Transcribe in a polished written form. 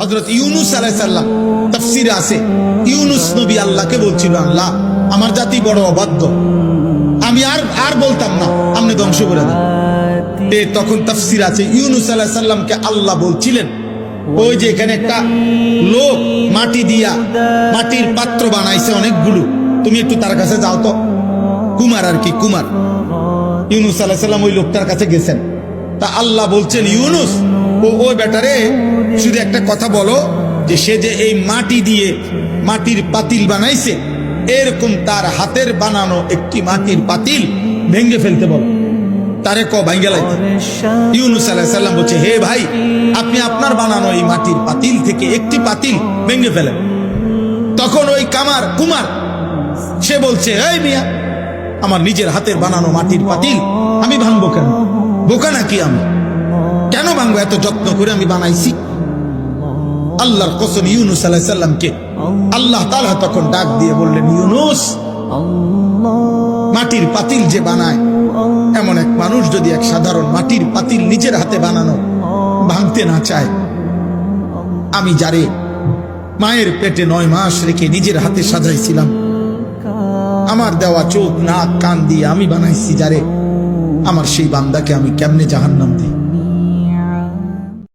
হযরত ইউনূস আলাইহিস সালাম তাফসীরে আছে, ইউনূস নবী আল্লাহকে বলছিল, আল্লাহ আমার জাতি বড় অবাধ্য, আমি আর বলতাম না, আপনি ধ্বংস করে দেন। তখন তাফসীর আছে ইউনূস আলাইহিস সালামকে আল্লাহ বলছিলেন, ওই যে এখানে একটা লোক মাটি দিয়া মাটির পাত্র বানাইছে অনেকগুলো, তুমি একটু তার কাছে যাও তো। কুমার আর কি, কুমার। ইউনূস আলাইহিস সালাম ওই লোকটার কাছে গেছেন। তা আল্লাহ বলছেন, ইউনূস ওই বেটারে শুধু একটা কথা বলো, যে সে যে এই মাটি দিয়ে মাটির পাতিল বানাইছে, এরকম তার হাতের বানানো একটি মাটির পাতিল ভেঙে ফেলতে বলো, তারে ভাঙ্গে লাইতে। ইউনূস আলাইহিস সালাম বলছে, হে ভাই, আপনি আপনার বানানো এই মাটির পাতিল থেকে একটি পাতিল ভেঙে ফেলেন। তখন ওই কুমার সে বলছে, এই মিয়া, আমার নিজের হাতের বানানো মাটির পাতিল আমি ভাঙবো কেন? বোকা নাকি আমি? কেন ভাঙবো? এত যত্ন করে আমি বানাইছি। আল্লাহর কসম, ইউনূস আলাইহিস সালামকে আল্লাহ তাআলা তখন ডাক দিয়ে বললেন, ইউনূস, মাটির পাতিল যে বানায়, এমন এক মানুষ যদি এক সাধারণ মাটির পাতিল নিজের হাতে বানানো ভাঙতে না চায়, আমি যারে মায়ের পেটে 9 মাস রেখে নিজের হাতে সাজাইছিলাম, আমার দেওয়া চোখ নাক কান দিয়ে আমি বানাইছি যারে, আমার সেই বান্দাকে আমি কেমনে জাহান্নাম দিই?